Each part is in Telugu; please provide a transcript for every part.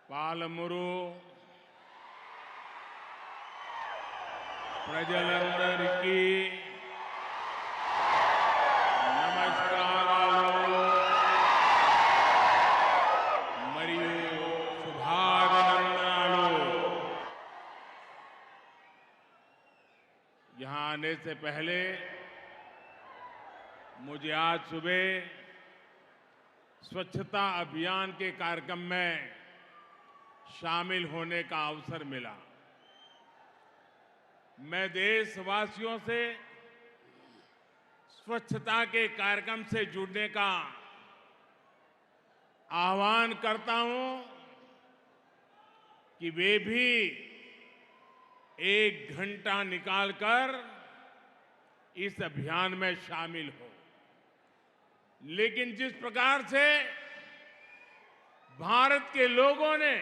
పాలమూరు ప్రజలందరికీ నమస్కారాలు మరియు శుభాభినందనలు। यहाँ आने से पहले मुझे आज सुबह स्वच्छता अभियान के कार्यक्रम में शामिल होने का अवसर मिला। मैं देशवासियों से स्वच्छता के कार्यक्रम से जुड़ने का आह्वान करता हूं कि वे भी 1 घंटा निकालकर इस अभियान में शामिल हो। लेकिन जिस प्रकार से भारत के लोगों ने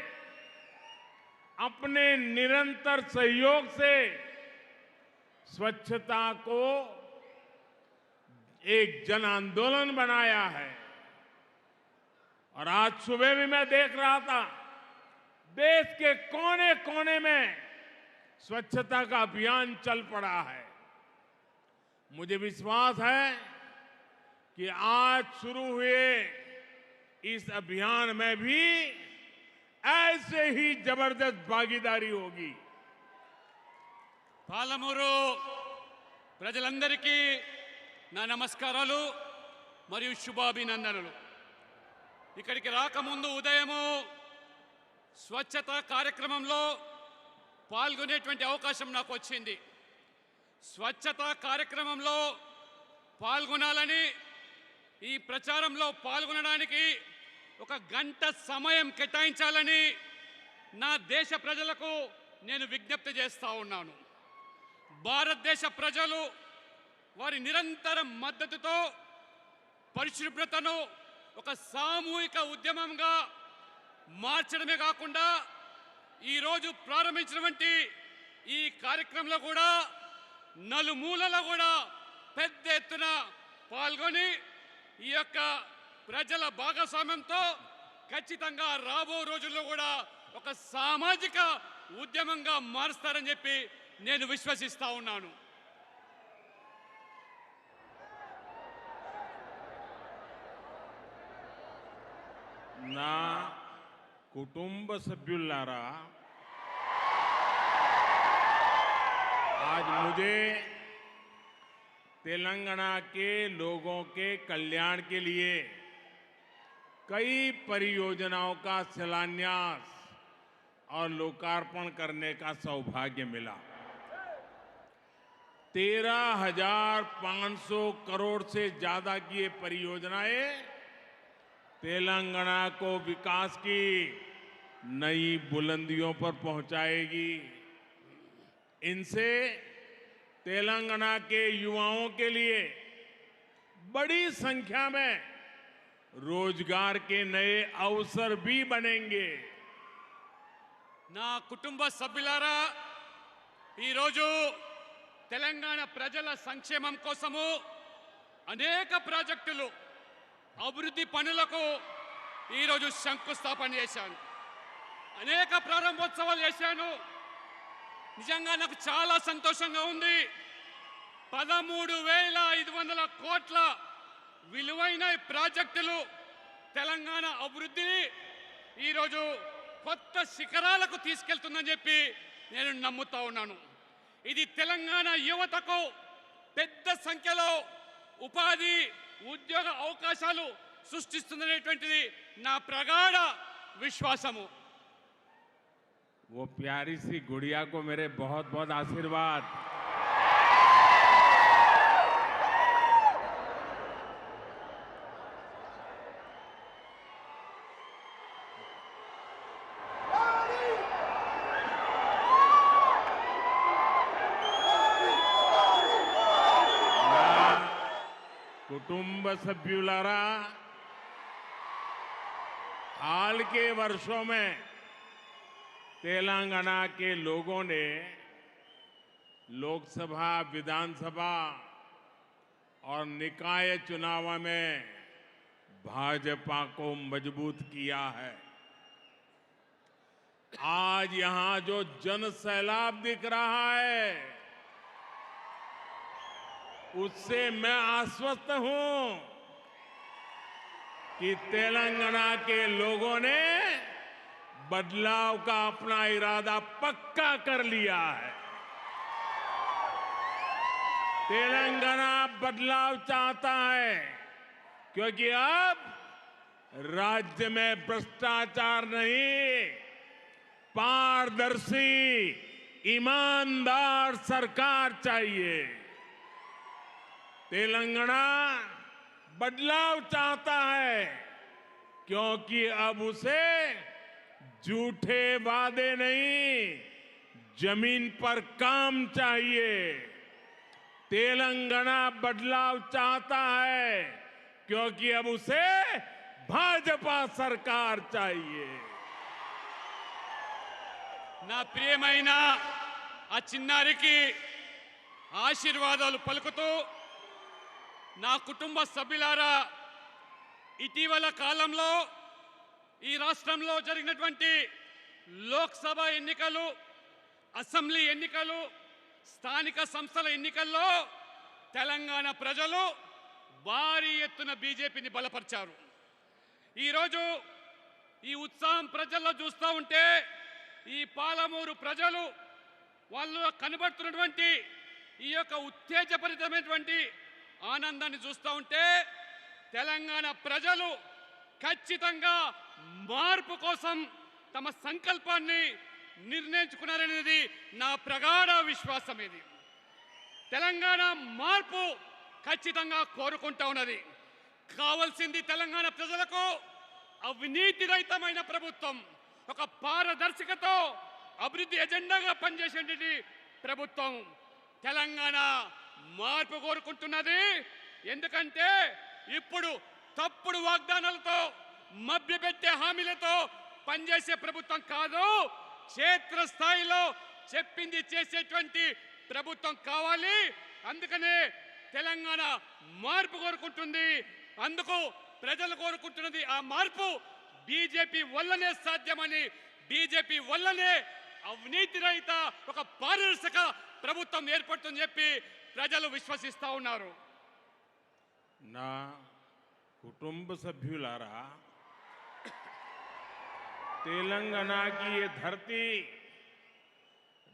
अपने निरंतर सहयोग से स्वच्छता को एक जन आंदोलन बनाया है, और आज सुबह भी मैं देख रहा था देश के कोने कोने में स्वच्छता का अभियान चल पड़ा है। मुझे विश्वास है कि आज शुरू हुए इस अभियान में भी ऐसे ही जबरदस्त भागीदारी होगी। పాలమూరు ప్రజలందరికీ నా నమస్కారాలు మరియు శుభాభినందనలు। ఇక్కడికి రాకముందు ఉదయము స్వచ్ఛత కార్యక్రమంలో పాల్గొనేటువంటి అవకాశం నాకు వచ్చింది। స్వచ్ఛత కార్యక్రమంలో పాల్గొనాలని, ఈ ప్రచారంలో పాల్గొనడానికి 1 గంట సమయం కేటాయించాలని నా దేశ ప్రజలకు నేను విజ్ఞప్తి చేస్తా ఉన్నాను। భారతదేశ ప్రజలు వారి నిరంతర మద్దతుతో పరిశుభ్రతను ఒక సామూహిక ఉద్యమంగా మార్చడమే కాకుండా ఈరోజు ప్రారంభించినటువంటి ఈ కార్యక్రమంలో కూడా నలుమూలల కూడా పెద్ద ఎత్తున పాల్గొని ఈ యొక్క ప్రజల భాగస్వామ్యంతో ఖచ్చితంగా రాబో రోజుల్లో కూడా ఒక సామాజిక ఉద్యమంగా మారుస్తారని చెప్పి నేను విశ్వసిస్తా ఉన్నాను। నా కుటుంబ సభ్యులారా, आज मुझे तेलंगाना के लोगों के कल्याण के लिए कई परियोजनाओं का शिलान्यास और लोकार्पण करने का सौभाग्य मिला। 13,500 करोड़ से ज्यादा की ये परियोजनाएं तेलंगाना को विकास की नई बुलंदियों पर पहुंचाएगी। इनसे तेलंगाना के युवाओं के लिए बड़ी संख्या में रोजगार के नए अवसर भी बनेंगे। నా కుటుంబ సభ్యులారా, ఈరోజు తెలంగాణ ప్రజల సంక్షేమం కోసము అనేక ప్రాజెక్టులు, అభివృద్ధి పనులకు ఈరోజు శంకుస్థాపన చేశాను, అనేక ప్రారంభోత్సవాలు చేశాను। నిజంగా నాకు చాలా సంతోషంగా ఉంది। 13,500 కోట్ల విలువైన ప్రాజెక్టులు తెలంగాణ అభివృద్ధిని ఈరోజు కొత్త శిఖరాలకు తీసుకెళ్తుందని చెప్పి నేను నమ్ముతా ఉన్నాను। ఇది తెలంగాణ యువతకు పెద్ద సంఖ్యలో ఉపాధి, ఉద్యోగ అవకాశాలు సృష్టిస్తుందనేటువంటిది నా ప్రగాఢ విశ్వాసము। वो प्यारी सी गुड़िया को मेरे बहुत बहुत आशीर्वाद। कुटुंब सभ्युलारा, हाल के वर्षों में तेलंगाना के लोगों ने लोकसभा, विधानसभा और निकाय चुनाव में भाजपा को मजबूत किया है। आज यहां जो जन सैलाब दिख रहा है, उससे मैं आश्वस्त हूं कि तेलंगाना के लोगों ने बदलाव का अपना इरादा पक्का कर लिया है। तेलंगाना बदलाव चाहता है क्योंकि अब राज्य में भ्रष्टाचार नहीं, पारदर्शी ईमानदार सरकार चाहिए। तेलंगाना बदलाव चाहता है क्योंकि अब उसे झूठे वादे नहीं, जमीन पर काम चाहिए। तेलंगाना बदलाव चाहता है क्योंकि अब उसे भाजपा सरकार चाहिए। నా ప్రియమైన ఆ చిన్నారికి ఆశీర్వాదాలు పలుకుతూ, నా కుటుంబ సభ్యులారా, ఇటీవల కాలంలో ఈ రాష్ట్రంలో జరిగినటువంటి లోక్సభ ఎన్నికలు, అసెంబ్లీ ఎన్నికలు, స్థానిక సంస్థల ఎన్నికల్లో తెలంగాణ ప్రజలు భారీ ఎత్తున బీజేపీని బలపరిచారు. ఈరోజు ఈ ఉత్సాహం ప్రజల్లో చూస్తూ ఉంటే, ఈ పాలమూరు ప్రజలు వాళ్ళలో కనబడుతున్నటువంటి ఈ యొక్క ఉత్తేజభరితమైనటువంటి ఆనందాన్ని చూస్తూ ఉంటే, తెలంగాణ ప్రజలు ఖచ్చితంగా మార్పు కోసం తమ సంకల్పాన్ని నిర్ణయించుకున్నారనేది నా ప్రగాఢ విశ్వాసం. ఇది తెలంగాణ మార్పు ఖచ్చితంగా కోరుకుంటా ఉన్నది. కావాల్సింది తెలంగాణ ప్రజలకు అవినీతి రహితమైన ప్రభుత్వం, ఒక పారదర్శకతో అభివృద్ధి ఎజెండాగా పనిచేసేటువంటి ప్రభుత్వం. తెలంగాణ మార్పు కోరుకుంటున్నది. ఎందుకంటే ఇప్పుడు తప్పుడు వాగ్దానాలతో, మభ్యపెట్టే హామీలతో పనిచేసే ప్రభుత్వం కాదు, క్షేత్రస్థాయిలో చెప్పింది చేసేటువంటి ప్రభుత్వం కావాలి. అందుకనే తెలంగాణ మార్పు కోరుకుంటుంది. అందుకు ప్రజలు కోరుకుంటున్నది ఆ మార్పు బీజేపీ వల్లనే సాధ్యమని, బీజేపీ వల్లనే అవినీతి రహిత ఒక పారదర్శక ప్రభుత్వం ఏర్పడుతుందని చెప్పి ప్రజలు విశ్వసిస్తా ఉన్నారు. నా కుటుంబ సభ్యులారా, तेलंगाना की ये धरती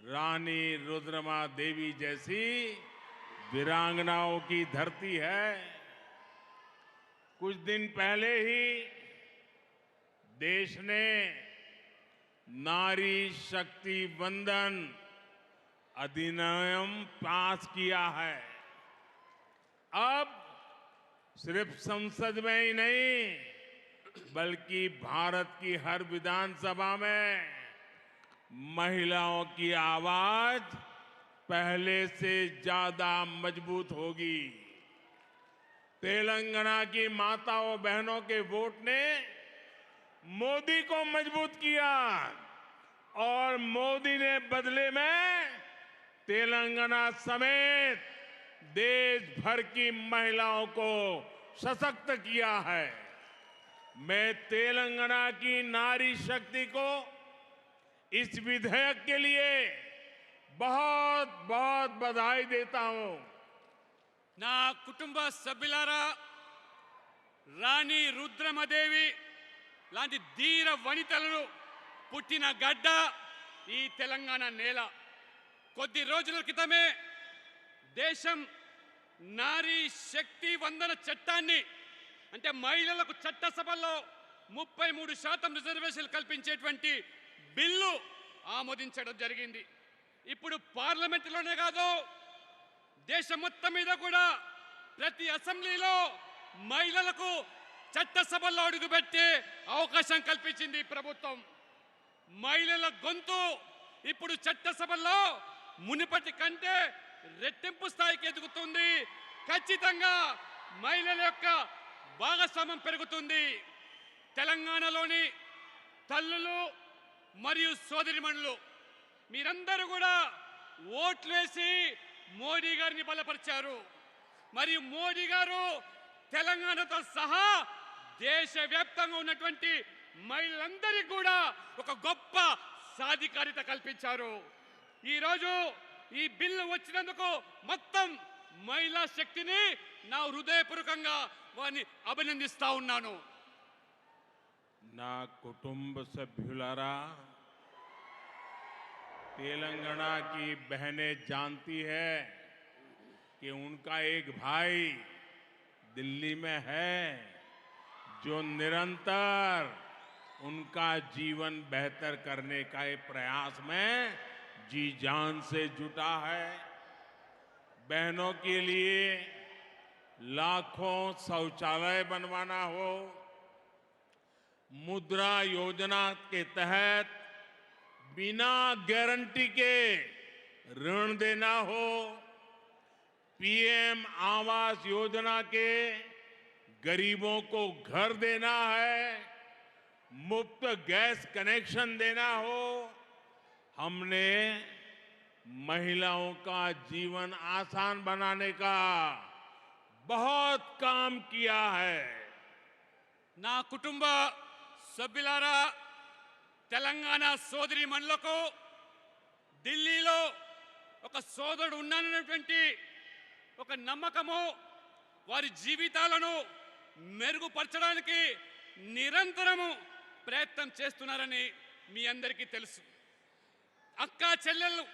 रानी रुद्रमा देवी जैसी वीरांगनाओं की धरती है। कुछ दिन पहले ही देश ने नारी शक्ति वंदन अधिनियम पास किया है। अब सिर्फ संसद में ही नहीं, बल्कि भारत की हर विधानसभा में महिलाओं की आवाज पहले से ज्यादा मजबूत होगी। तेलंगाना की माताओं बहनों के वोट ने मोदी को मजबूत किया और मोदी ने बदले में तेलंगाना समेत देश भर की महिलाओं को सशक्त किया है। मैं तेलंगाना की नारी शक्ति को इस विधेयक के लिए बहुत बहुत बधाई देता हूं। నా కుటుంబ సభ్యులారా, రాణి రుద్రమదేవి లాంటి ధీర వనితలను పుట్టిన గడ్డ ఈ తెలంగాణ నేల. కొద్ది రోజుల క్రితమే దేశం నారీ శక్తి వందన చట్టాన్ని, అంటే మహిళలకు చట్టసభల్లో 33% రిజర్వేషన్లు కల్పించేటువంటి బిల్లు ఆమోదించడం జరిగింది. ఇప్పుడు పార్లమెంటులోనే కాదు, దేశం మొత్తం మీద కూడా ప్రతి అసెంబ్లీలో మహిళలకు చట్టసభల్లో అడుగుపెట్టే అవకాశం కల్పించింది ప్రభుత్వం. మహిళల గొంతు ఇప్పుడు చట్టసభల్లో మునుపటి కంటే రెట్టింపు స్థాయికి ఎదుగుతుంది. ఖచ్చితంగా మహిళల యొక్క భాగస్వామ్యం పెరుగుతుంది. తెలంగాణలోని తల్లులు మరియు సోదరిమణులు మీరందరూ కూడా ఓట్లు వేసి మోడీ గారిని బలపరిచారు. మరియు మోడీ గారు తెలంగాణతో సహా దేశవ్యాప్తంగా ఉన్నటువంటి మహిళలందరికీ కూడా ఒక గొప్ప సాధికారిత కల్పించారు. ఈరోజు ఈ బిల్లు వచ్చినందుకు మొత్తం మహిళా శక్తిని నా హృదయపూర్వకంగా వారిని అభినందిస్తా ఉన్నాను. నా कुटुंब सभ्युलारा, तेलंगाना की बहनें जानती है कि उनका एक भाई दिल्ली में है जो निरंतर उनका जीवन बेहतर करने का एक प्रयास में जी जान से जुटा है। बहनों के लिए लाखों शौचालय बनवाना हो, मुद्रा योजना के तहत बिना गारंटी के ऋण देना हो, पीएम आवास योजना के गरीबों को घर देना है, मुफ्त गैस कनेक्शन देना हो, हमने महिलाओं का जीवन आसान बनाने का बहुत काम किया है। నా కుటుంబ సభ్యులారా, తెలంగాణ సోదరి మనులకు ఢిల్లీలో ఒక సోదరుడు ఉన్నానన్నటువంటి ఒక నమ్మకము, వారి జీవితాలను మెరుగుపరచడానికి నిరంతరము ప్రయత్నం చేస్తున్నారని మీ అందరికీ తెలుసు. అక్క చెల్లెళ్ళు,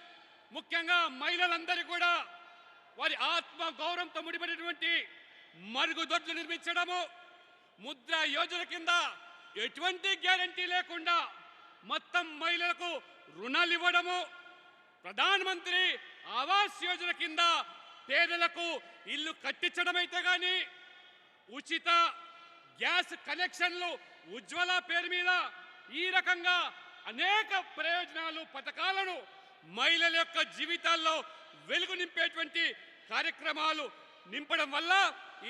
ముఖ్యంగా మహిళలందరూ కూడా వారి ఆత్మ గౌరవంతో ముడిపడినటువంటి మరుగుదొడ్లు నిర్మించడము, ముద్రా యోజన కింద ఎటువంటి గ్యారంటీ లేకుండా మొత్తం మహిళలకు రుణాలు ఇవ్వడము, ప్రధానమంత్రి ఆవాస్ యోజన కింద పేదలకు ఇల్లు కట్టించడమైతే కానీ, ఉచిత గ్యాస్ కనెక్షన్లు ఉజ్వల పేరు మీద ఈ రకంగా అనేక ప్రయోజనాలు, పథకాలను మహిళల యొక్క జీవితాల్లో వెలుగు నింపేటువంటి కార్యక్రమాలు నింపడం వల్ల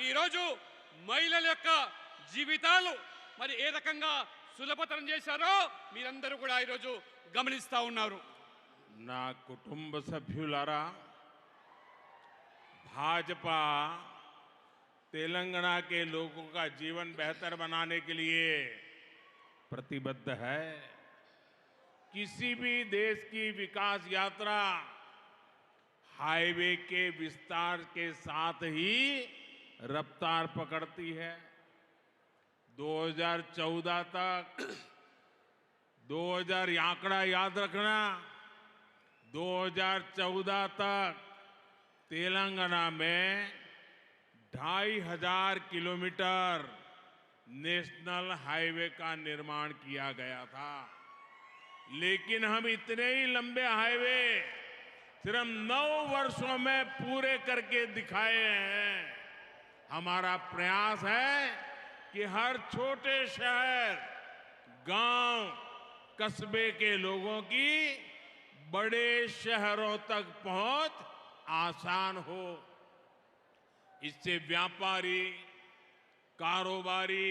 ఈరోజు మహిళల యొక్క జీవితాలు మరి ఏ రకంగా సులభతరం చేశారో మీరందరూ కూడా ఈరోజు గమనిస్తా ఉన్నారు. నా కుటుంబ సభ్యులారా, भाजपा तेलंगाना के लोगों का जीवन बेहतर बनाने के लिए प्रतिबद्ध है। किसी भी देश की विकास यात्रा हाईवे के विस्तार के साथ ही रफ्तार पकड़ती है। 2014 तक 2000 आंकड़ा याद रखना, 2014 तक तेलंगाना में 2500 किलोमीटर नेशनल हाईवे का निर्माण किया गया था। लेकिन हम इतने ही लंबे हाईवे सिर्फ 9 वर्षों में पूरे करके दिखाए हैं। हमारा प्रयास है कि हर छोटे शहर, गांव, कस्बे के लोगों की बड़े शहरों तक पहुंच आसान हो। इससे व्यापारी, कारोबारी,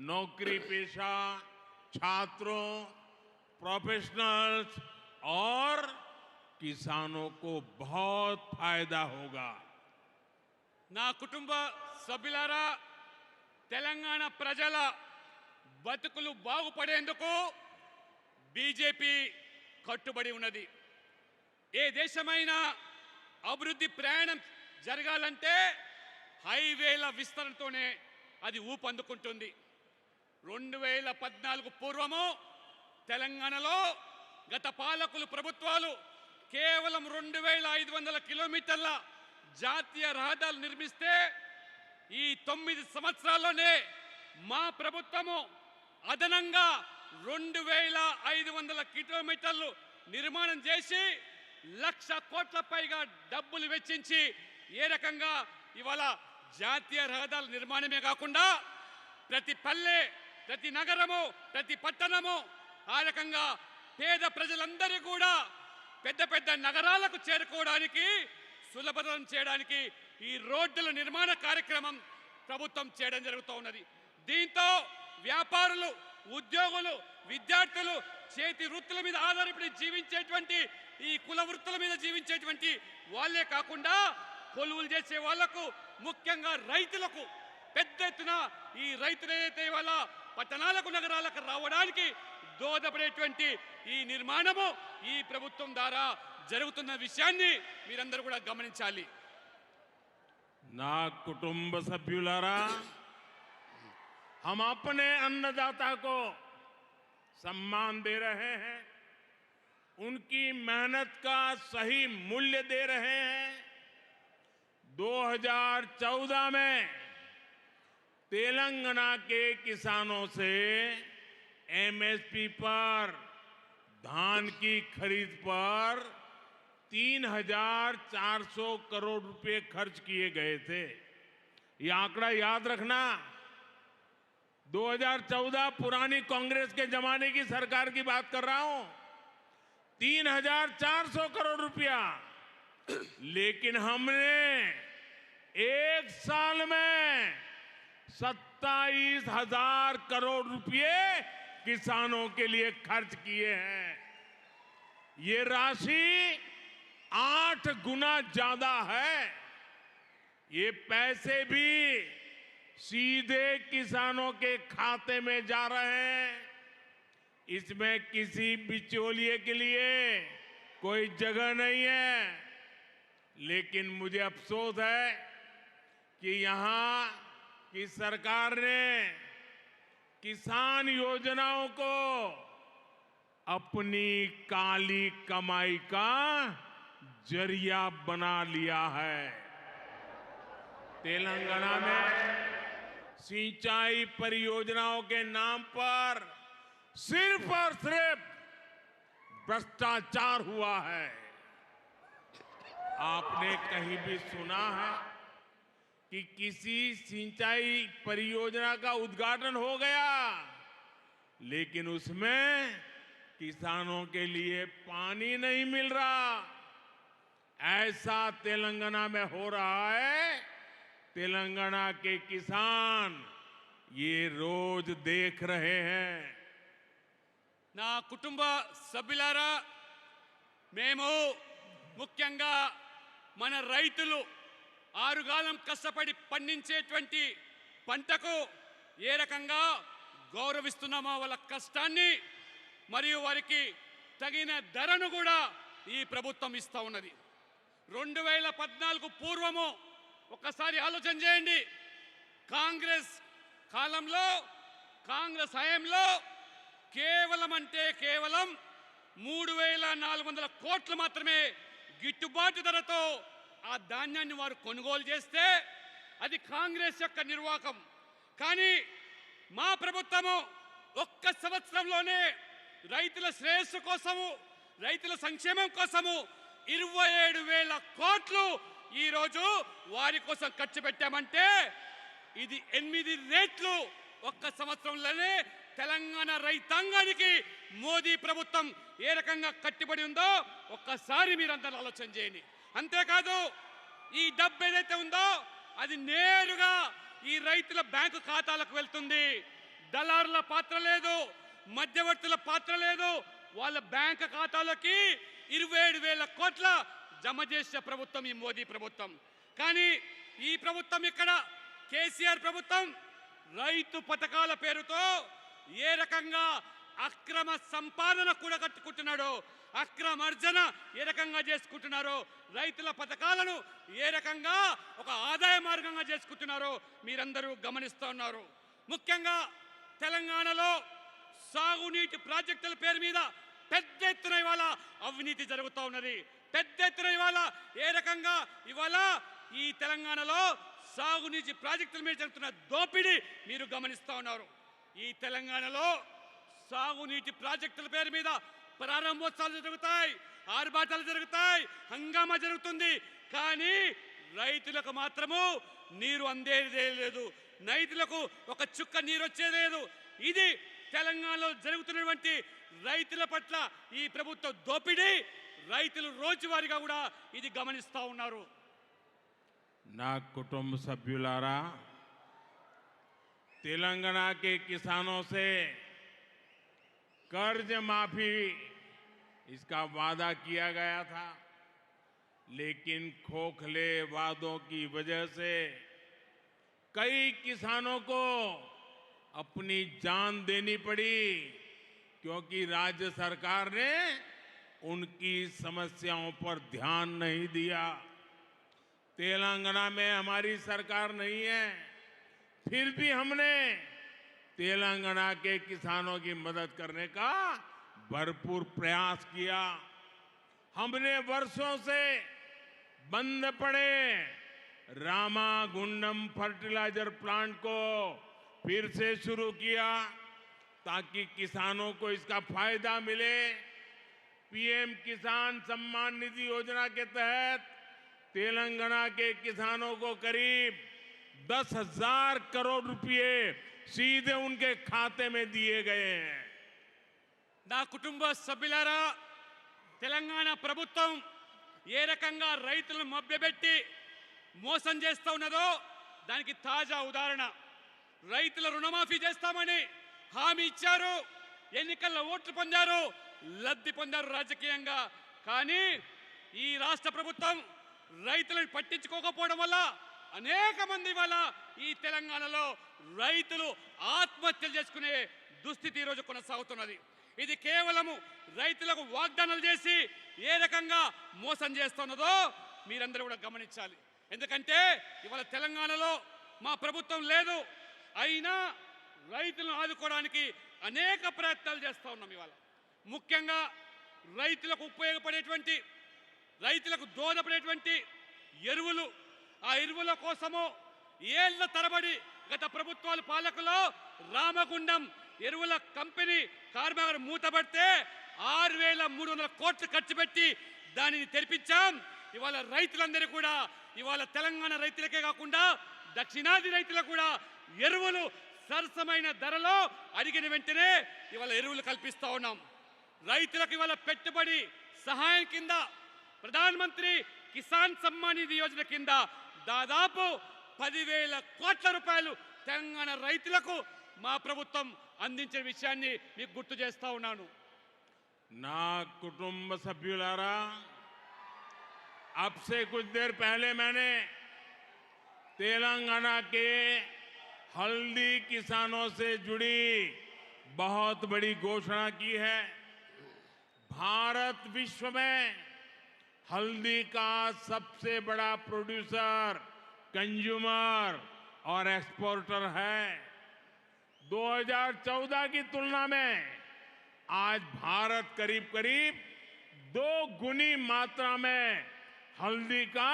नौकरी पेशा, छात्रों, प्रोफेशनल्स और किसानों को बहुत फायदा होगा। నా కుటుంబ సభ్యులారా, తెలంగాణ ప్రజల బతుకులు బాగుపడేందుకు బీజేపీ కట్టుబడి ఉన్నది. ఏ దేశమైనా అభివృద్ధి ప్రయాణం జరగాలంటే హైవేల విస్తరణతోనే అది ఊపందుకుంటుంది. 2014 పూర్వము తెలంగాణలో గత పాలకులు ప్రభుత్వాలు కేవలం 2500 కిలోమీటర్ల జాతీయ రహదారులు నిర్మిస్తే ఈ 9 సంవత్సరాల్లోనే మా ప్రభుత్వము అదనంగా 2500 కిలోమీటర్లు నిర్మాణం చేసి 1,00,000 కోట్ల పైగా డబ్బులు వెచ్చించి ఏ రకంగా ఇవాళ జాతీయ రహదారుల నిర్మాణమే కాకుండా ప్రతి పల్లె, ప్రతి నగరము, ప్రతి పట్టణము ఆ రకంగా పేద ప్రజలందరూ కూడా పెద్ద పెద్ద నగరాలకు చేరుకోవడానికి సులభతరం చేయడానికి ఈ రోడ్డుల నిర్మాణ కార్యక్రమం ప్రభుత్వం చేయడం జరుగుతూ ఉన్నది. దీంతో వ్యాపారులు, ఉద్యోగులు, విద్యార్థులు, చేతి వృత్తుల మీద ఆధారపడి జీవించేటువంటి ఈ కుల వృత్తుల మీద జీవించేటువంటి వాళ్ళే కాకుండా కొలువులు చేసే వాళ్లకు, ముఖ్యంగా రైతులకు పెద్ద ఎత్తున ఈ రైతులు ఏదైతే ఇవాళ పట్టణాలకు, నగరాలకు రావడానికి దోహదపడేటువంటి ఈ నిర్మాణము ఈ ప్రభుత్వం ద్వారా జరుగుతున్న విషయాన్ని మీరందరూ కూడా గమనించాలి. ना कुटुंब सभ्युलारा, हम अपने अन्नदाता को सम्मान दे रहे हैं, उनकी मेहनत का सही मूल्य दे रहे हैं। 2014 में तेलंगाना के किसानों से एमएसपी पर, धान की खरीद पर 3,400 करोड़ रुपए खर्च किए गए थे। ये आंकड़ा याद रखना। 2014 पुरानी कांग्रेस के जमाने की सरकार की बात कर रहा हूं। 3,400 करोड़ रुपया, लेकिन हमने एक साल में 27,000 करोड़ रुपए किसानों के लिए खर्च किए हैं। ये राशि 8 गुना ज्यादा है। ये पैसे भी सीधे किसानों के खाते में जा रहे हैं। इसमें किसी बिचौलिए के लिए कोई जगह नहीं है। लेकिन मुझे अफसोस है कि यहां की सरकार ने किसान योजनाओं को अपनी काली कमाई का जरिया बना लिया है। तेलंगाना में सिंचाई परियोजनाओं के नाम पर सिर्फ और सिर्फ भ्रष्टाचार हुआ है। आपने कहीं भी सुना है कि किसी सिंचाई परियोजना का उद्घाटन हो गया, लेकिन उसमें किसानों के लिए पानी नहीं मिल रहा? ऐसा तेलंगाना में हो रहा है। तेलंगाना के किसान ये रोज देख रहे हैं। నా కుటుంబ సభ్యులారా, మేము ముఖ్యంగా మన రైతులు ఆరుగాలం కష్టపడి పండించేటువంటి పంటకు ఏ రకంగా గౌరవిస్తున్నామో వాళ్ళ కష్టాన్ని మరియు వారికి తగిన ధరను కూడా ఈ ప్రభుత్వం ఇస్తా ఉన్నది. 2014 పూర్వము ఒక్కసారి ఆలోచన చేయండి. కాంగ్రెస్ కాలంలో, కాంగ్రెస్ హయాంలో కేవలం 3,400 కోట్లు మాత్రమే గిట్టుబాటు ధరతో ఆ ధాన్యాన్ని వారు కొనుగోలు చేస్తే అది కాంగ్రెస్ యొక్క నిర్వాహకం. కానీ మా ప్రభుత్వము ఒక్క సంవత్సరంలోనే రైతుల శ్రేయస్సు కోసము, రైతుల సంక్షేమం కోసము 27,000 కోట్లు ఈరోజు వారి కోసం ఖర్చు పెట్టామంటే ఇది 8 రెట్లు ఒక్క సంవత్సరంలోనే తెలంగాణ రైతాంగానికి మోదీ ప్రభుత్వం ఏ రకంగా కట్టుబడి ఉందో ఒక్కసారి మీరందరూ ఆలోచన చేయండి. అంతేకాదు ఈ డబ్బు ఏదైతే ఉందో అది నేరుగా ఈ రైతుల బ్యాంకు ఖాతాలకు వెళ్తుంది. దళారుల పాత్ర లేదు, మధ్యవర్తుల పాత్ర లేదు. వాళ్ళ బ్యాంకు ఖాతాలోకి 27,000 కోట్ల జమ చేసే ప్రభుత్వం ఈ మోదీ ప్రభుత్వం. కానీ ఈ ప్రభుత్వం ఇక్కడ కేసీఆర్ ప్రభుత్వం రైతు పథకాల పేరుతో ఏ రకంగా అక్రమ సంపాదన కూడా కట్టుకుంటున్నాడో, అక్రమ అర్జన ఏ రకంగా చేసుకుంటున్నారో, రైతుల పథకాలను ఏ రకంగా ఒక ఆదాయ మార్గంగా చేసుకుంటున్నారో మీరందరూ గమనిస్తూ ఉన్నారు. ముఖ్యంగా తెలంగాణలో సాగునీటి ప్రాజెక్టుల పేరు మీద పెద్ద ఎత్తున ఇవాళ అవినీతి జరుగుతూ ఉన్నది. పెద్ద ఎత్తున ఇవాళ ఏ రకంగా ఇవాళ ఈ తెలంగాణలో సాగునీటి ప్రాజెక్టుల మీద జరుగుతున్న దోపిడీ మీరు గమనిస్తూ ఉన్నారు. ఈ తెలంగాణలో సాగునీటి ప్రాజెక్టుల పేరు మీద ప్రారంభోత్సవాలు జరుగుతాయి, ఆర్భాటాలు జరుగుతాయి, హంగామా జరుగుతుంది. కానీ రైతులకు మాత్రము నీరు అందేదే లేదు, రైతులకు ఒక చుక్క నీరు వచ్చేదే లేదు. ఇది తెలంగాణలో జరుగుతున్నటువంటి రైతుల పట్ల ఈ ప్రభుత్వ దోపిడీ రైతులు రోజువారీగా కూడా ఇది గమనిస్తూ ఉన్నారు. ना कुटुंब सभ्युलारा, तेलंगाना के किसानों से कर्ज माफी इसका वादा किया गया था, लेकिन खोखले वादों की वजह से कई किसानों को अपनी जान देनी पड़ी, क्योंकि राज्य सरकार ने उनकी समस्याओं पर ध्यान नहीं दिया। तेलंगाना में हमारी सरकार नहीं है, फिर भी हमने तेलंगाना के किसानों की मदद करने का भरपूर प्रयास किया। हमने वर्षों से बंद पड़े रामागुंडम फर्टिलाइजर प्लांट को फिर से शुरू किया ताकि किसानों को इसका फायदा मिले। पीएम किसान सम्मान निधि योजना के तहत तेलंगाना के किसानों को करीब 10,000 करोड़ रुपए सीधे उनके खाते में दिए गए हैं। నా కుటుంబ సభ్యులారా, తెలంగాణ ప్రభుత్వం ఏ రకంగా రైతులను మభ్యపెట్టి మోసం చేస్తూ ఉన్నదో దానికి తాజా ఉదాహరణ. రైతుల రుణమాఫీ చేస్తామని హామీ ఇచ్చారు, ఎన్నికల్లో ఓట్లు పొందారు, లబ్ధి పొందారు రాజకీయంగా. కానీ ఈ రాష్ట్ర ప్రభుత్వం రైతులను పట్టించుకోకపోవడం వల్ల అనేక మంది వల్ల ఈ తెలంగాణలో రైతులు ఆత్మహత్యలు చేసుకునే దుస్థితి ఈరోజు కొనసాగుతున్నది. ఇది కేవలము రైతులకు వాగ్దానాలు చేసి ఏ రకంగా మోసం చేస్తున్నదో మీరందరూ కూడా గమనించాలి. ఎందుకంటే ఇవాళ తెలంగాణలో మా ప్రభుత్వం లేదు, అయినా రైతులను ఆదుకోవడానికి అనేక ప్రయత్నాలు చేస్తూ ఉన్నాం. ఇవాళ ముఖ్యంగా రైతులకు ఉపయోగపడేటువంటి, రైతులకు దోహదపడేటువంటి ఎరువులు, ఆ ఎరువుల కోసము ఏళ్ల తరబడి గత ప్రభుత్వాల పాలకులో రామగుండం ఎరువుల కంపెనీ కార్మికులు మూతపడితే 6,300 కోట్లు ఖర్చు పెట్టి దానిని తెరిపించాం. ఇవాళ రైతులందరూ కూడా, ఇవాళ తెలంగాణ రైతులకే కాకుండా దక్షిణాది రైతులకు కూడా ఎరువులు సరసమైన ధరలో అడిగిన వెంటనే ఇవాళ ఎరువులు కల్పిస్తూ ఉన్నాం. రైతులకు ఇవాళ పెట్టుబడి సహాయం కింద ప్రధానమంత్రి కిసాన్ సమ్మాన్ నిధి యోజన కింద దాదాపు 10,000 కోట్ల రూపాయలు తెలంగాణ రైతులకు మా ప్రభుత్వం అందించిన విషయాన్ని మీకు గుర్తు చేస్తా ఉన్నాను. ना कुटुंब सभ्युलारा, अब से कुछ देर पहले मैंने तेलंगाना के हल्दी किसानों से जुड़ी बहुत बड़ी घोषणा की है। भारत विश्व में हल्दी का सबसे बड़ा प्रोड्यूसर, कंज्यूमर और एक्सपोर्टर है। 2014 की तुलना में आज भारत करीब करीब 2 गुनी मात्रा में हल्दी का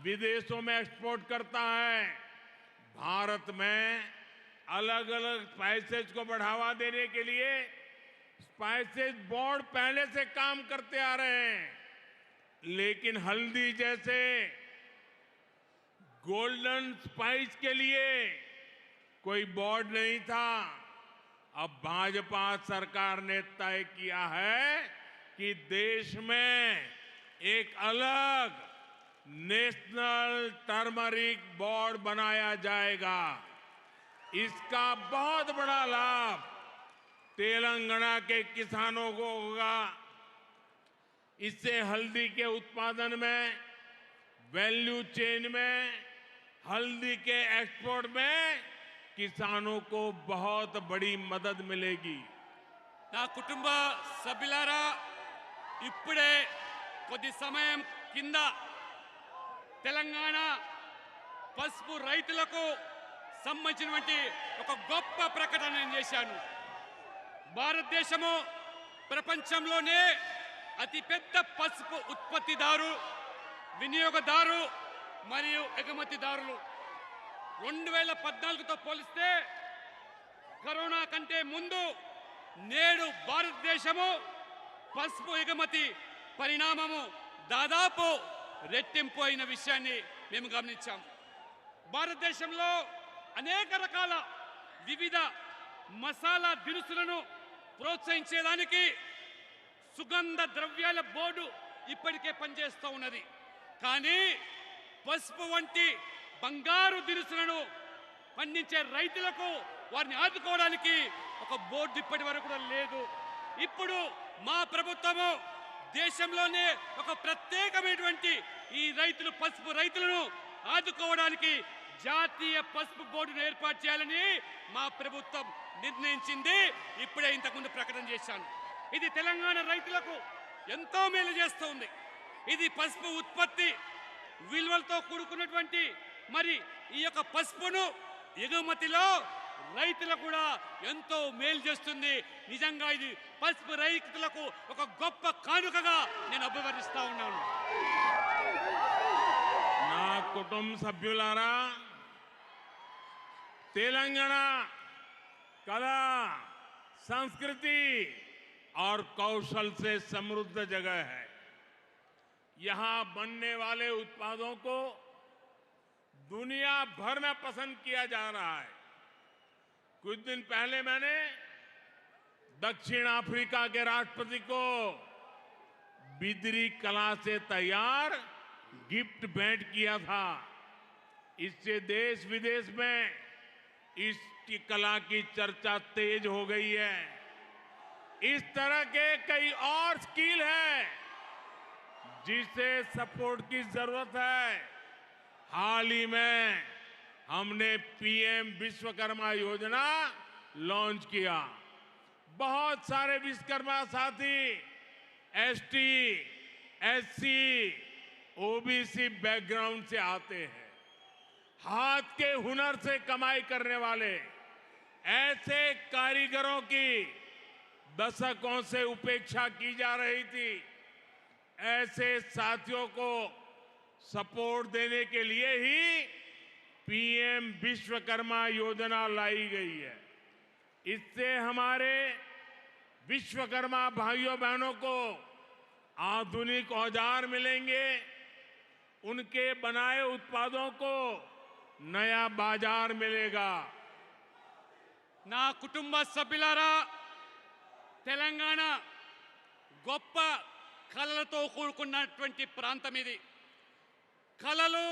विदेशों में एक्सपोर्ट करता है। भारत में अलग अलग स्पाइसेज को बढ़ावा देने के लिए स्पाइसेज बोर्ड पहले से काम करते आ रहे हैं, लेकिन हल्दी जैसे गोल्डन स्पाइस के लिए कोई बोर्ड नहीं था। अब भाजपा सरकार ने तय किया है कि देश में एक अलग नेशनल टर्मरिक बोर्ड बनाया जाएगा। इसका बहुत बड़ा लाभ तेलंगाना के किसानों को होगा। इससे हल्दी के उत्पादन में, वैल्यू चेन में, हल्दी के एक्सपोर्ट में किसानों को बहुत बड़ी मदद मिलेगी। నా కుటుంబ సభ్యులారా, ఇప్పుడే కొద్ది సమయం కింద తెలంగాణ పసుపు రైతులకు సంబంధించినటువంటి ఒక గొప్ప ప్రకటన నేను చేశాను. భారతదేశము ప్రపంచంలోనే అతిపెద్ద పసుపు ఉత్పత్తిదారు, వినియోగదారు మరియు ఎగుమతిదారులు. 2014తో పోలిస్తే కరోనా కంటే ముందు నేడు భారతదేశము పసుపు ఎగుమతి పరిణామము దాదాపు రెట్టింపు అయిన విషయాన్ని మేము గమనించాం. భారతదేశంలో అనేక రకాల వివిధ మసాలా దినుసులను ప్రోత్సహించేదానికి సుగంధ ద్రవ్యాల బోర్డు ఇప్పటికే పనిచేస్తూ ఉన్నది. కానీ పసుపు వంటి బంగారు దినుసులను పండించే రైతులకు వారిని ఆదుకోవడానికి ఒక బోర్డు ఇప్పటి వరకు కూడా లేదు. ఇప్పుడు మా ప్రభుత్వము దేశంలోనే ఒక ప్రత్యేకమైనటువంటి ఈ రైతులు, పసుపు రైతులను ఆదుకోవడానికి జాతీయ పసుపు బోర్డును ఏర్పాటు చేయాలని మా ప్రభుత్వం నిర్ణయించింది. ఇప్పుడే ఇంతకుముందు ప్రకటన చేశాను. ఇది తెలంగాణ రైతులకు ఎంతో మేలు చేస్తుంది. ఇది పసుపు ఉత్పత్తి విలువలతో కూడుకున్నటువంటి మరి ఈ యొక్క పసుపును ఎగుమతిలో రైతులకు కూడా ఎంతో మేలు చేస్తుంది. నిజంగా ఇది పసుపు రైతులకు ఒక గొప్ప కానుకగా నేను అభివర్ణిస్తా ఉన్నాను. నా కుటుంబ సభ్యులారా, तेलंगाना कला, संस्कृति और कौशल से समृद्ध जगह है। यहां बनने वाले उत्पादों को दुनिया भर में पसंद किया जा रहा है। कुछ दिन पहले मैंने दक्षिण अफ्रीका के राष्ट्रपति को बिदरी कला से तैयार गिफ्ट भेंट किया था। इससे देश विदेश में इस कला की चर्चा तेज हो गई है। इस तरह के कई और स्किल हैं जिसे सपोर्ट की जरूरत है। हाल ही में हमने पीएम विश्वकर्मा योजना लॉन्च किया। बहुत सारे विश्वकर्मा साथी एसटी, एससी, ओबीसी बैकग्राउंड से आते हैं। हाथ के हुनर से कमाई करने वाले ऐसे कारीगरों की दशकों से उपेक्षा की जा रही थी। ऐसे साथियों को सपोर्ट देने के लिए ही पीएम विश्वकर्मा योजना लाई गई है। इससे हमारे विश्वकर्मा भाइयों बहनों को आधुनिक औजार मिलेंगे। उनके बनाए उत्पादों को नया बाजार मिलेगा। నా కుటుంబ సభ్యులారా, తెలంగాణ గొప్ప కళలతో కూడుకున్నటువంటి ప్రాంతం ఇది. కళలు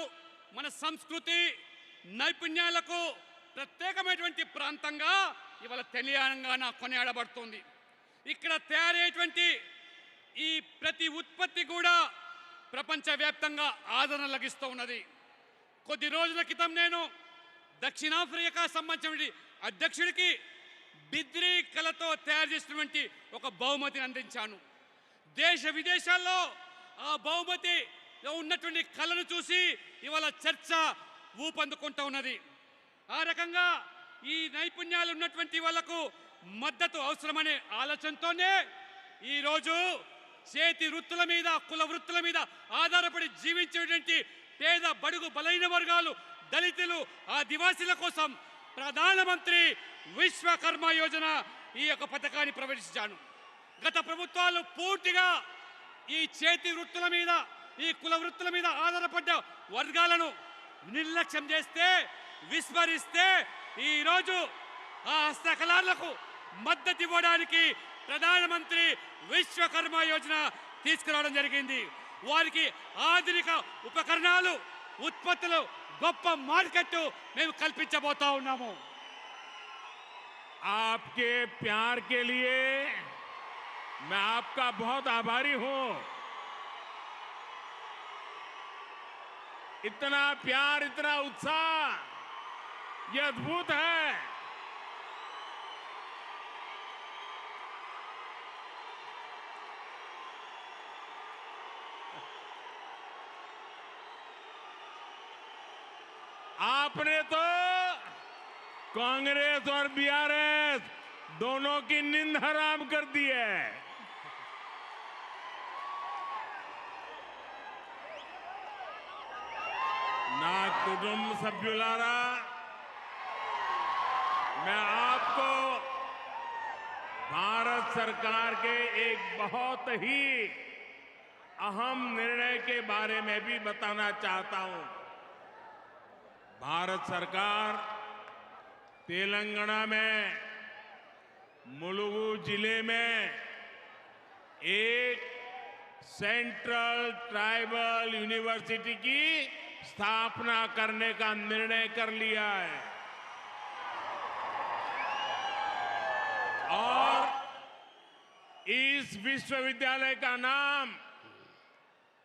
మన సంస్కృతి నైపుణ్యాలకు ప్రత్యేకమైనటువంటి ప్రాంతంగా ఇవాళ తెలంగాణ కొనియాడబడుతుంది. ఇక్కడ తయారయ్యేటువంటి ఈ ప్రతి ఉత్పత్తి కూడా ప్రపంచవ్యాప్తంగా ఆదరణ లభిస్తూ ఉన్నది. కొద్ది రోజుల క్రితం నేను దక్షిణాఫ్రికా సంబంధించిన అధ్యక్షుడికి బిద్రీ కళతో తయారు చేసినటువంటి ఒక బహుమతిని అందించాను. దేశ విదేశాల్లో ఆ బహుమతిలో ఉన్నటువంటి కళను చూసి ఇవాళ చర్చ ఊపందుకుంటూ ఉన్నది. ఆ రకంగా ఈ నైపుణ్యాలు ఉన్నటువంటి వాళ్లకు మద్దతు అవసరమనే ఆలోచనతోనే ఈరోజు చేతి వృత్తుల మీద, కుల వృత్తుల మీద ఆధారపడి జీవించేటువంటి పేద బడుగు బలైన వర్గాలు, దళితులు, ఆదివాసీల కోసం ప్రధానమంత్రి విశ్వకర్మ యోజన ఈ యొక్క పథకాన్ని ప్రవేశించాను. గత ప్రభుత్వాలు పూర్తిగా ఈ చేతి వృత్తుల మీద, ఈ కుల వృత్తుల మీద ఆధారపడ్డ వర్గాలను నిర్లక్ష్యం చేస్తే, విస్మరిస్తే ఈరోజు ఆ హస్తకళలకు మద్దతు ఇవ్వడానికి ప్రధానమంత్రి విశ్వకర్మ యోజన తీసుకురావడం జరిగింది. వారికి ఆధునిక ఉపకరణాలు, ఉత్పత్తులు, గొప్ప మార్కెట్ మేము కల్పించబోతా ఉన్నాము. आपके प्यार के लिए मैं आपका बहुत आभारी हूं। इतना प्यार, इतना उत्साह, ये अद्भुत है। आपने तो कांग्रेस और बीआरएस दोनों की नींद हराम कर दी है। ना कुटुंब सभ्युलारा, मैं आपको भारत सरकार के एक बहुत ही अहम निर्णय के बारे में भी बताना चाहता हूं। भारत सरकार तेलंगाना में मुलुगु जिले में एक सेंट्रल ट्राइबल यूनिवर्सिटी की स्थापना करने का निर्णय कर लिया है और इस विश्वविद्यालय का नाम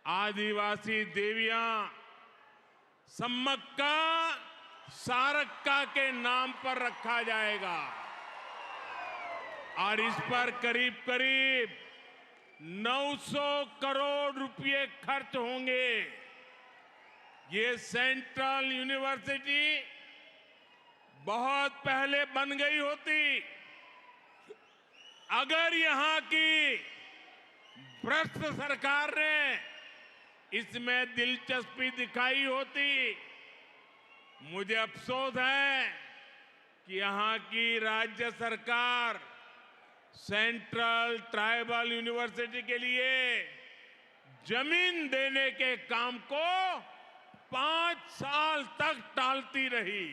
आदिवासी देवियां सम्मक्का सारक्का के नाम पर रखा जाएगा और इस पर करीब करीब 900 करोड़ रुपए खर्च होंगे। ये सेंट्रल यूनिवर्सिटी बहुत पहले बन गई होती अगर यहां की भ्रष्ट सरकार ने इसमें दिलचस्पी दिखाई होती। मुझे अफसोस है कि यहां की राज्य सरकार सेंट्रल ट्राइबल यूनिवर्सिटी के लिए जमीन देने के काम को 5 साल तक टालती रही।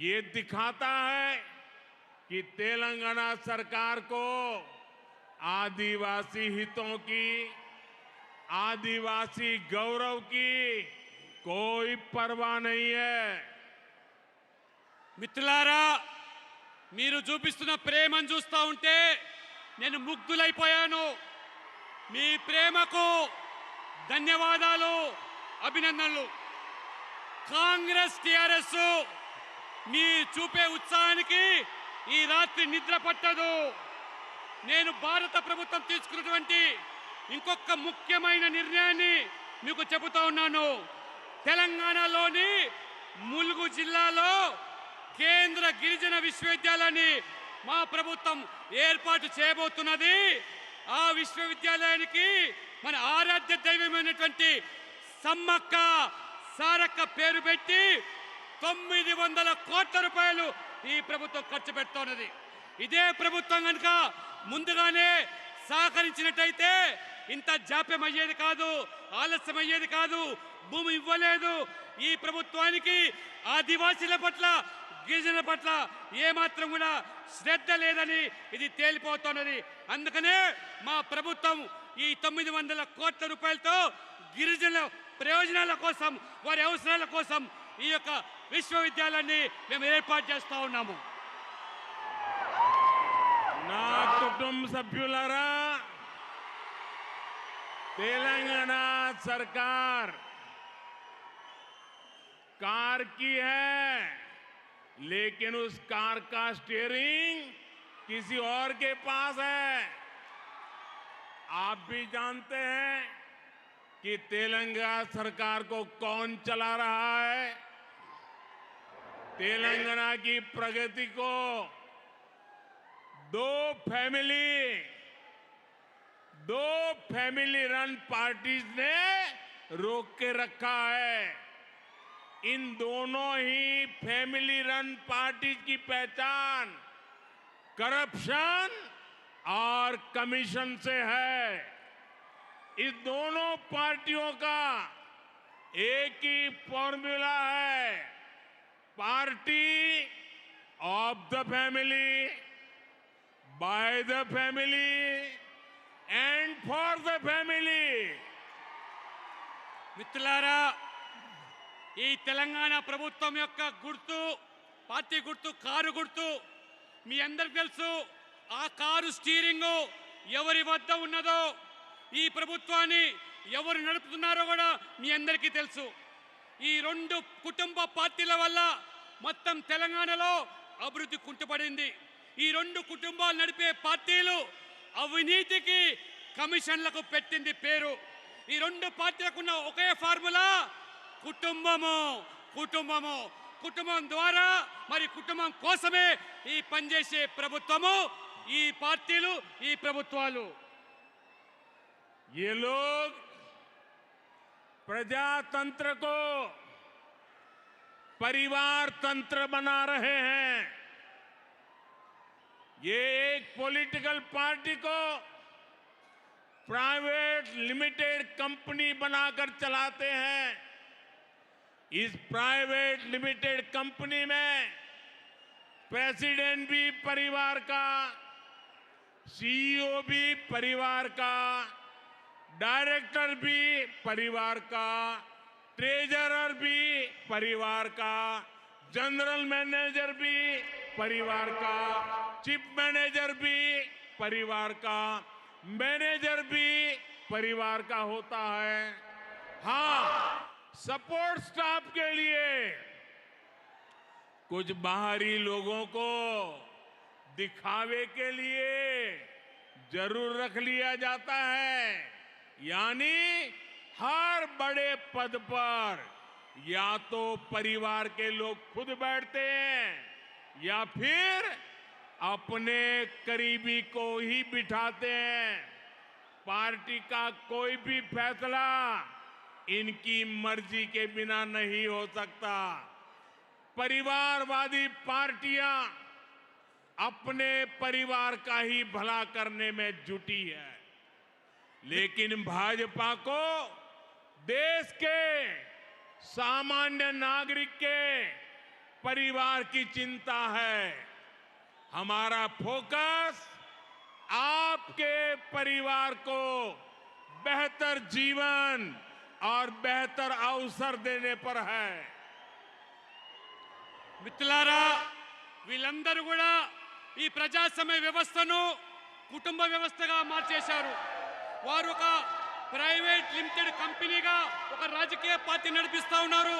ये दिखाता है कि तेलंगाना सरकार को आदिवासी हितों की, आदिवासी गौरव की कोई परवाह नहीं है। మిత్రులారా, మీరు చూపిస్తున్న ప్రేమను చూస్తూ ఉంటే నేను ముగ్ధులైపోయాను. మీ ప్రేమకు ధన్యవాదాలు, అభినందనలు. కాంగ్రెస్ టిఆర్ఎస్ మీ చూపే ఉత్సాహానికి ఈ రాత్రి నిద్ర పట్టదు. నేను భారత ప్రభుత్వం తీసుకున్నటువంటి ఇంకొక ముఖ్యమైన నిర్ణయాన్ని మీకు చెబుతా ఉన్నాను. తెలంగాణలోని ములుగు జిల్లాలో కేంద్ర గిరిజన విశ్వవిద్యాలయాన్ని మా ప్రభుత్వం ఏర్పాటు చేయబోతున్నది. ఆ విశ్వవిద్యాలయానికి మన ఆరాధ్య దైవమైనటువంటి సమ్మక్క సారక్క పేరు పెట్టి 900 కోట్ల రూపాయలు ఈ ప్రభుత్వం ఖర్చు పెడుతున్నది. ఇదే ప్రభుత్వం కనుక ముందుగానే సహకరించినట్టయితే ఇంత జాప్యం అయ్యేది కాదు, ఆలస్యం అయ్యేది కాదు, భూమి ఇవ్వలేదు. ఈ ప్రభుత్వానికి ఆదివాసీల పట్ల, గిరిజనుల పట్ల ఏమాత్రం కూడా శ్రద్ధ లేదని ఇది తేలిపోతున్నది. అందుకనే మా ప్రభుత్వం ఈ 900 కోట్ల రూపాయలతో గిరిజనుల ప్రయోజనాల కోసం, వారి అవసరాల కోసం ఈ యొక్క విశ్వవిద్యాలయాన్ని మేము ఏర్పాటు చేస్తా ఉన్నాము. నా కుటుంబ సభ్యులారా, तेलंगाना सरकार कार की है, लेकिन उस कार का स्टीयरिंग किसी और के पास है। आप भी जानते हैं कि तेलंगाना सरकार को कौन चला रहा है। तेलंगाना की प्रगति को दो फैमिली रन पार्टीज ने रोक के रखा है। इन दोनों ही फैमिली रन पार्टीज की पहचान करप्शन और कमीशन से है। इस दोनों पार्टियों का एक ही फॉर्मूला है, party of the family, by the family and for the family. మిత్రులారా, ఈ తెలంగాణ ప్రభుత్వం యొక్క గుర్తు, పార్టీ గుర్తు కారు గుర్తు. మీ అందరికి తెలుసు ఆ కారు స్టీరింగ్ ఎవరి వద్ద ఉన్నదో, ఈ ప్రభుత్వాన్ని ఎవరు నడుపుతున్నారో కూడా మీ అందరికీ తెలుసు. ఈ రెండు కుటుంబ పార్టీల వల్ల మొత్తం తెలంగాణలో అభివృద్ధి కుంటుపడింది. ఈ రెండు కుటుంబాలు నడిపే పార్టీలు అవినీతికి, కమిషన్లకు పెట్టింది పేరు. ఈ రెండు పార్టీలకున్న ఒకే ఫార్ములా కుటుంబము. కుటుంబం ద్వారా, మరి కుటుంబం కోసమే ఈ పనిచేసే ప్రభుత్వము, ఈ పార్టీలు, ఈ ప్రభుత్వాలు. ये लोग प्रजातंत्र को परिवार तंत्र बना रहे हैं। ये एक पॉलिटिकल पार्टी को प्राइवेट लिमिटेड कंपनी बनाकर चलाते हैं। इस प्राइवेट लिमिटेड कंपनी में प्रेसिडेंट भी परिवार का, सीईओ भी परिवार का, डायरेक्टर भी परिवार का, ट्रेजरर भी परिवार का, जनरल मैनेजर भी परिवार का, चीफ मैनेजर भी परिवार का, मैनेजर भी परिवार का होता है। हाँ, सपोर्ट स्टाफ के लिए कुछ बाहरी लोगों को दिखावे के लिए जरूर रख लिया जाता है, यानी हर बड़े पद पर या तो परिवार के लोग खुद बैठते हैं या फिर अपने करीबी को ही बिठाते हैं। पार्टी का कोई भी फैसला इनकी मर्जी के बिना नहीं हो सकता। परिवारवादी पार्टियां अपने परिवार का ही भला करने में जुटी है, लेकिन भाजपा को देश के सामान्य नागरिक के परिवार की चिंता है। हमारा फोकस आपके परिवार को बेहतर जीवन और बेहतर अवसर देने पर है। మిత్రులారా, వీళ్ళందరూ కూడా ఈ ప్రజాస్వామ్య వ్యవస్థను కుటుంబ వ్యవస్థగా మార్చేశారు. వారు ఒక ప్రైవేట్ లిమిటెడ్ కంపెనీగా ఒక రాజకీయ పార్టీ నడిపిస్తా ఉన్నారు.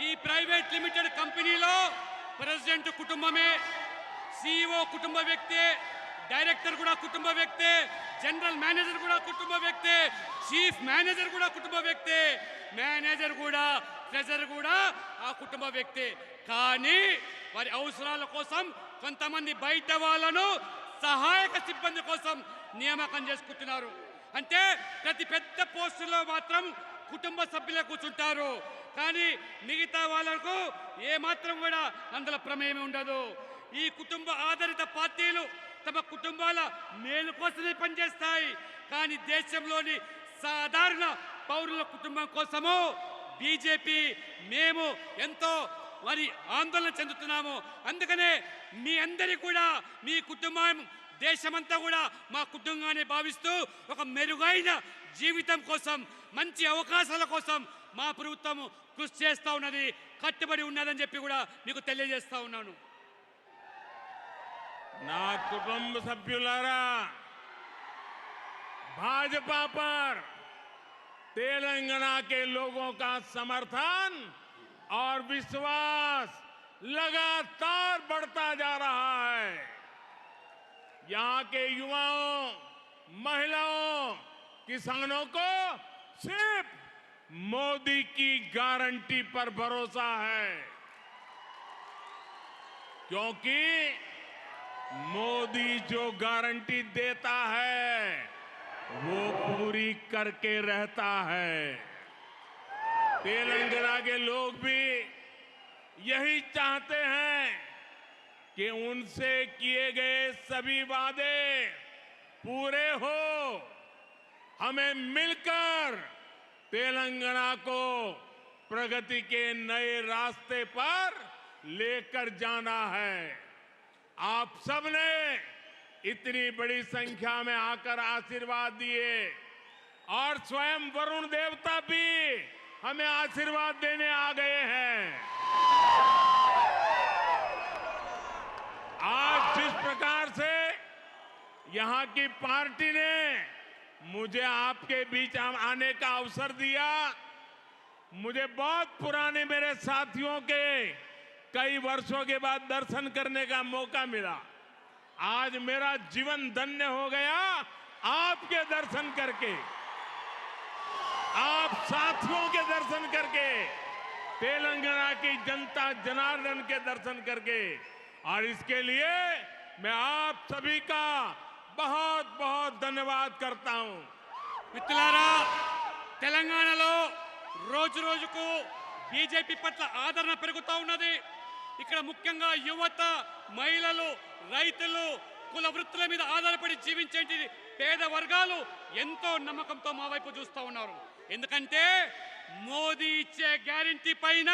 ఈ ప్రైవేట్ లిమిటెడ్ కంపెనీలో ప్రెసిడెంట్ కుటుంబమే, CEO కుటుంబ వ్యక్తే, డైరెక్టర్ కూడా కుటుంబ వ్యక్తే, జనరల్ మేనేజర్ కూడా కుటుంబ వ్యక్తే, చీఫ్ మేనేజర్ కూడా కుటుంబ వ్యక్తే, మేనేజర్ కూడా, ట్రెజరర్ కూడా ఆ కుటుంబ వ్యక్తే. కానీ వారి అవసరాల కోసం కొంతమంది బయట వాళ్ళను సహాయక సిబ్బంది కోసం నియామకం చేసుకుంటున్నారు. అంటే ప్రతి పెద్ద పోస్టులో మాత్రం కుటుంబ సభ్యులే కూర్చుంటారు, కానీ మిగతా వాళ్ళకు ఏ మాత్రం కూడా అందులో ప్రమేయం ఉండదు. ఈ కుటుంబ ఆధారిత పార్టీలు తమ కుటుంబాల మేలు కోసమే పనిచేస్తాయి, కానీ దేశంలోని సాధారణ పౌరుల కుటుంబం కోసము బీజేపీ మేము ఎంతో మరి ఆందోళన చెందుతున్నాము. అందుకనే మీ అందరి కూడా మీ కుటుంబం దేశమంతా కూడా మా కుటుంబాన్ని భావిస్తూ ఒక మెరుగైన జీవితం కోసం, మంచి అవకాశాల కోసం మా ప్రభుత్వం కృషి చేస్తూ ఉన్నది, కట్టుబడి ఉన్నదని చెప్పి కూడా మీకు తెలియజేస్తా ఉన్నాను. నా కుటుంబ సభ్యులారా, भाजपा पर तेलंगाना के लोगों का समर्थन और विश्वास लगातार बढ़ता जा रहा है। यहां के युवाओं, महिलाओं, किसानों को सिर्फ मोदी की गारंटी पर भरोसा है, क्योंकि मोदी जो गारंटी देता है वो पूरी करके रहता है। तेलंगाना के लोग भी यही चाहते हैं कि उनसे किए गए सभी वादे पूरे हो। हमें मिलकर तेलंगाना को प्रगति के नए रास्ते पर लेकर जाना है। आप सबने इतनी बड़ी संख्या में आकर आशीर्वाद दिए और स्वयं वरुण देवता भी हमें आशीर्वाद देने आ गए हैं। आज जिस प्रकार से यहां की पार्टी ने मुझे आपके बीच आने का अवसर दिया, मुझे बहुत पुराने मेरे साथियों के कई वर्षों के बाद दर्शन करने का मौका मिला। आज मेरा जीवन धन्य हो गया आपके दर्शन करके, आप साथियों के दर्शन करके, तेलंगाना की जनता जनार्दन के दर्शन करके। और इसके लिए मैं आप सभी का बहुत बहुत धन्यवाद करता हूं। మిత్రులారా, తెలంగాణలో రోజు రోజుకు బీజేపీ పట్ల ఆదరణ పెరుగుతూ ఉన్నది. ఇక్కడ ముఖ్యంగా యువత, మహిళలు, రైతులు, కుల వృత్తుల మీద ఆధారపడి జీవించే పేద వర్గాలు ఎంతో నమ్మకంతో మా వైపు చూస్తూ ఉన్నారు. ఎందుకంటే మోదీ ఇచ్చే గ్యారెంటీ పైన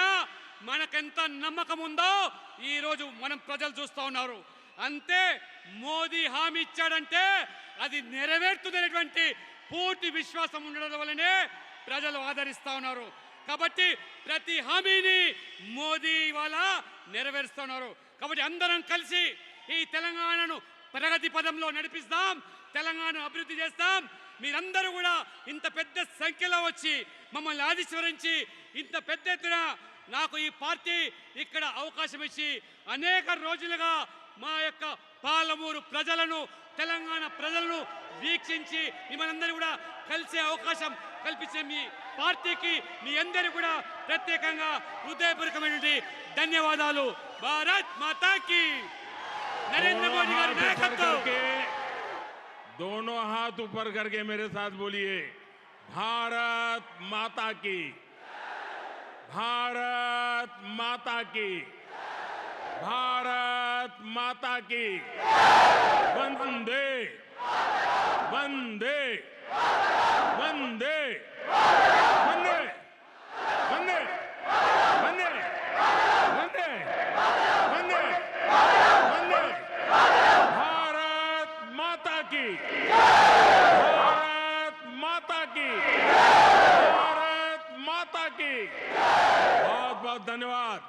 మనకెంత నమ్మకం ఉందో ఈ రోజు మనం ప్రజలు చూస్తూ ఉన్నారు. అంతే, మోదీ హామీ ఇచ్చాడంటే అది నెరవేరుతుందనేటువంటి పూర్తి విశ్వాసం ఉండడం వల్లనే ప్రజలు ఆదరిస్తూ ఉన్నారు. కాబట్టి ప్రతి హామీని మోదీ ఇవాళ నెరవేరుస్తున్నారు. కాబట్టి అందరం కలిసి ఈ తెలంగాణను ప్రగతి పదంలో నడిపిస్తాం, తెలంగాణ అభివృద్ధి చేస్తాం. మీరందరూ కూడా ఇంత పెద్ద సంఖ్యలో వచ్చి మమ్మల్ని ఆశీర్వదించి ఇంత పెద్ద ఎత్తున నాకు ఈ పార్టీ ఇక్కడ అవకాశం ఇచ్చి అనేక రోజులుగా మా యొక్క పాలమూరు ప్రజలను తెలంగాణ ప్రజలను వీక్షించి మిమ్మల్ని కూడా కలిసే అవకాశం కల్పించే మీ పార్టీకి మీ అందరూ కూడా ప్రత్యేకంగా హృదయపూర్వకమైనటువంటి ధన్యవాదాలు. భారత్ మాతా की नरेंद्र मोदी గారి నాయకత్వం. दोनों हाथ ऊपर करके मेरे साथ बोलिए भारत माता की, भारत माता की, भारत माता की. वंदे वंदे वंदे वंदे वंदे वंदे वंदे वंदे वंदे. भारत माता की, भारत माता की, भारत माता की. बहुत बहुत धन्यवाद.